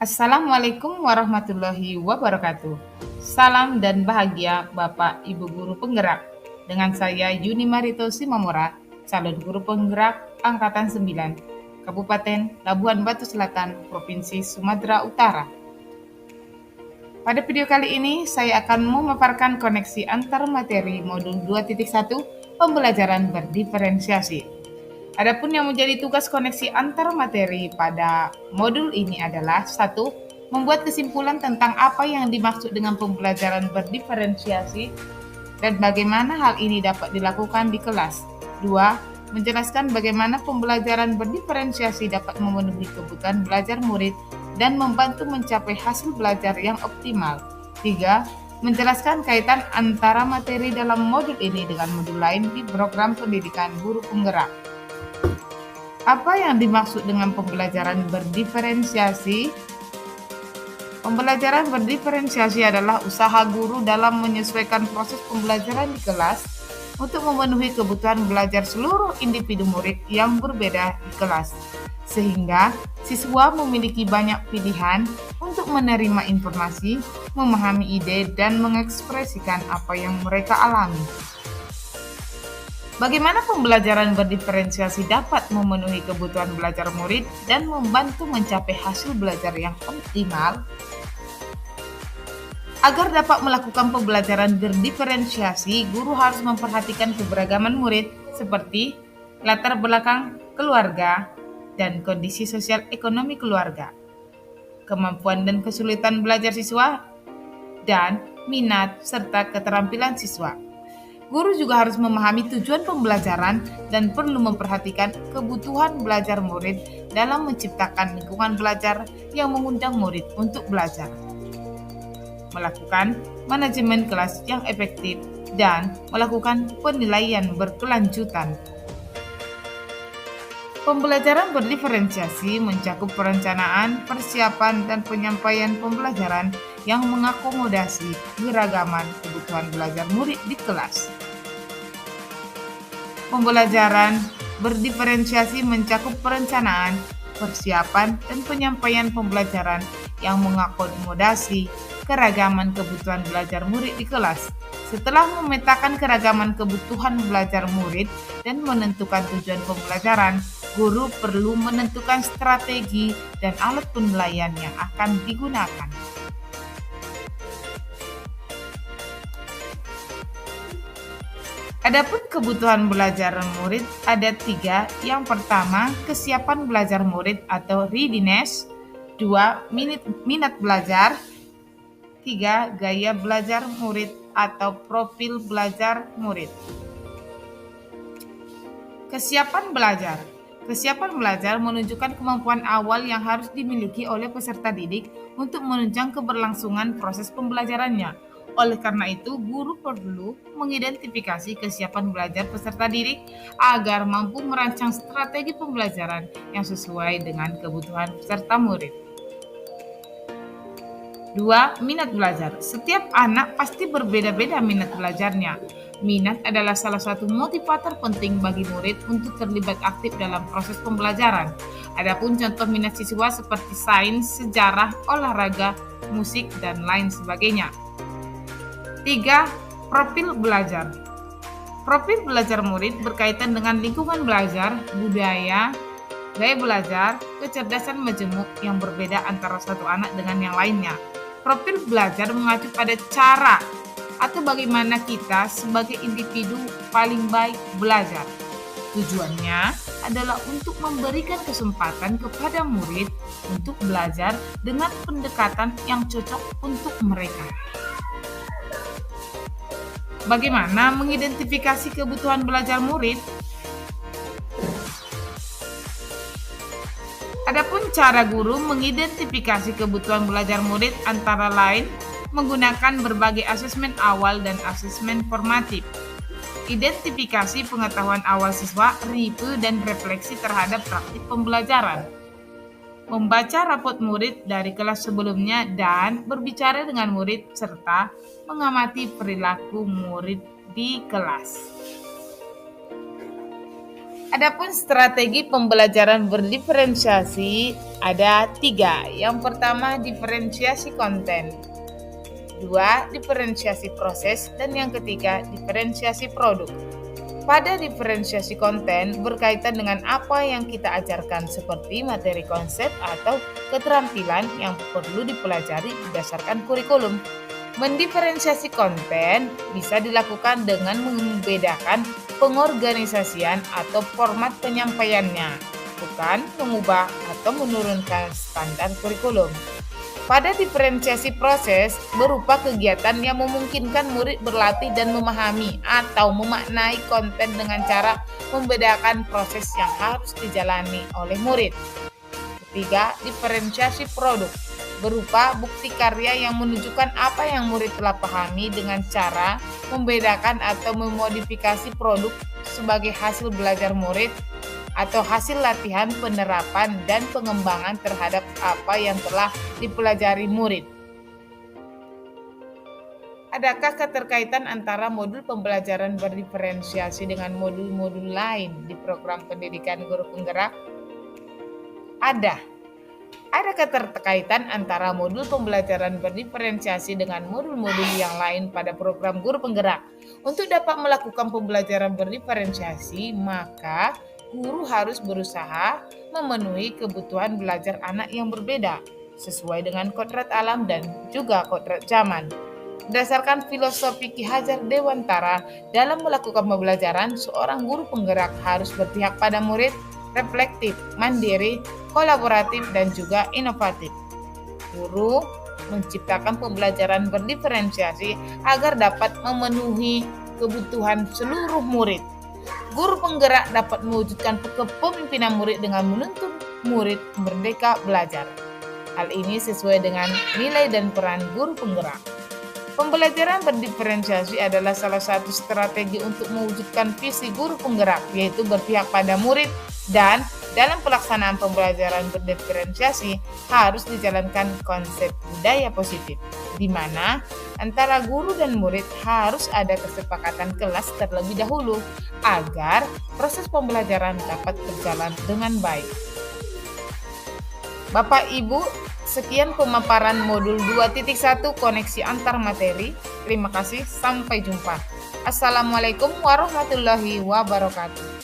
Assalamualaikum warahmatullahi wabarakatuh. Salam dan bahagia Bapak Ibu Guru Penggerak. Dengan saya Yuni Marito Simamora, calon guru penggerak Angkatan 9, Kabupaten Labuhan Batu Selatan, Provinsi Sumatera Utara. Pada video kali ini, saya akan memaparkan koneksi antar materi modul 2.1 pembelajaran berdiferensiasi. Adapun yang menjadi tugas koneksi antar materi pada modul ini adalah 1. Membuat kesimpulan tentang apa yang dimaksud dengan pembelajaran berdiferensiasi dan bagaimana hal ini dapat dilakukan di kelas. 2. Menjelaskan bagaimana pembelajaran berdiferensiasi dapat memenuhi kebutuhan belajar murid dan membantu mencapai hasil belajar yang optimal. 3. Menjelaskan kaitan antara materi dalam modul ini dengan modul lain di program pendidikan guru penggerak. Apa yang dimaksud dengan pembelajaran berdiferensiasi? Pembelajaran berdiferensiasi adalah usaha guru dalam menyesuaikan proses pembelajaran di kelas untuk memenuhi kebutuhan belajar seluruh individu murid yang berbeda di kelas, sehingga siswa memiliki banyak pilihan untuk menerima informasi, memahami ide, dan mengekspresikan apa yang mereka alami. Bagaimana pembelajaran berdiferensiasi dapat memenuhi kebutuhan belajar murid dan membantu mencapai hasil belajar yang optimal? Agar dapat melakukan pembelajaran berdiferensiasi, guru harus memperhatikan keberagaman murid seperti latar belakang keluarga dan kondisi sosial ekonomi keluarga, kemampuan dan kesulitan belajar siswa, dan minat serta keterampilan siswa. Guru juga harus memahami tujuan pembelajaran dan perlu memperhatikan kebutuhan belajar murid dalam menciptakan lingkungan belajar yang mengundang murid untuk belajar. Melakukan manajemen kelas yang efektif dan melakukan penilaian berkelanjutan. Pembelajaran berdiferensiasi mencakup perencanaan, persiapan, dan penyampaian pembelajaran yang mengakomodasi keragaman kebutuhan belajar murid di kelas. Pembelajaran berdiferensiasi mencakup perencanaan, persiapan, dan penyampaian pembelajaran yang mengakomodasi keragaman kebutuhan belajar murid di kelas. Setelah memetakan keragaman kebutuhan belajar murid dan menentukan tujuan pembelajaran, guru perlu menentukan strategi dan alat penilaian yang akan digunakan. Adapun kebutuhan belajar murid ada 3. Yang pertama, kesiapan belajar murid atau readiness. 2. Minat belajar. 3. Gaya belajar murid atau profil belajar murid. Kesiapan belajar. Kesiapan belajar menunjukkan kemampuan awal yang harus dimiliki oleh peserta didik untuk menunjang keberlangsungan proses pembelajarannya. Oleh karena itu, guru perlu mengidentifikasi kesiapan belajar peserta didik agar mampu merancang strategi pembelajaran yang sesuai dengan kebutuhan peserta murid. 2. Minat belajar. Setiap anak pasti berbeda-beda minat belajarnya. Minat adalah salah satu motivator penting bagi murid untuk terlibat aktif dalam proses pembelajaran. Adapun contoh minat siswa seperti sains, sejarah, olahraga, musik, dan lain sebagainya. 3. Profil belajar. Profil belajar murid berkaitan dengan lingkungan belajar, budaya, gaya belajar, kecerdasan majemuk yang berbeda antara satu anak dengan yang lainnya. Profil belajar mengacu pada cara atau bagaimana kita sebagai individu paling baik belajar. Tujuannya adalah untuk memberikan kesempatan kepada murid untuk belajar dengan pendekatan yang cocok untuk mereka. Bagaimana mengidentifikasi kebutuhan belajar murid? Adapun cara guru mengidentifikasi kebutuhan belajar murid antara lain menggunakan berbagai asesmen awal dan asesmen formatif. Identifikasi pengetahuan awal siswa, review dan refleksi terhadap praktik pembelajaran. Membaca rapot murid dari kelas sebelumnya dan berbicara dengan murid serta mengamati perilaku murid di kelas. Adapun strategi pembelajaran berdiferensiasi Ada 3. Yang pertama, diferensiasi konten. 2. Diferensiasi proses. Dan yang ketiga, diferensiasi produk. Pada diferensiasi konten berkaitan dengan apa yang kita ajarkan seperti materi konsep atau keterampilan yang perlu dipelajari berdasarkan kurikulum. Mendiferensiasi konten bisa dilakukan dengan membedakan pengorganisasian atau format penyampaiannya, bukan mengubah atau menurunkan standar kurikulum. Pada diferensiasi proses berupa kegiatan yang memungkinkan murid berlatih dan memahami atau memaknai konten dengan cara membedakan proses yang harus dijalani oleh murid. Ketiga, diferensiasi produk berupa bukti karya yang menunjukkan apa yang murid telah pahami dengan cara membedakan atau memodifikasi produk sebagai hasil belajar murid atau hasil latihan, penerapan, dan pengembangan terhadap apa yang telah dipelajari murid. Adakah keterkaitan antara modul pembelajaran berdiferensiasi dengan modul-modul lain di program pendidikan guru penggerak? Ada keterkaitan antara modul pembelajaran berdiferensiasi dengan modul-modul yang lain pada program guru penggerak. Untuk dapat melakukan pembelajaran berdiferensiasi, maka guru harus berusaha memenuhi kebutuhan belajar anak yang berbeda, sesuai dengan kodrat alam dan juga kodrat zaman. Berdasarkan filosofi Ki Hajar Dewantara, dalam melakukan pembelajaran, seorang guru penggerak harus berpihak pada murid, reflektif, mandiri, kolaboratif, dan juga inovatif. Guru menciptakan pembelajaran berdiferensiasi agar dapat memenuhi kebutuhan seluruh murid. Guru penggerak dapat mewujudkan kepemimpinan murid dengan menuntun murid merdeka belajar. Hal ini sesuai dengan nilai dan peran guru penggerak. Pembelajaran berdiferensiasi adalah salah satu strategi untuk mewujudkan visi guru penggerak, yaitu berpihak pada murid, dan dalam pelaksanaan pembelajaran berdiferensiasi harus dijalankan konsep budaya positif, di mana antara guru dan murid harus ada kesepakatan kelas terlebih dahulu agar proses pembelajaran dapat berjalan dengan baik. Bapak Ibu, sekian pemaparan modul 2.1 koneksi antar materi. Terima kasih, sampai jumpa. Assalamualaikum warahmatullahi wabarakatuh.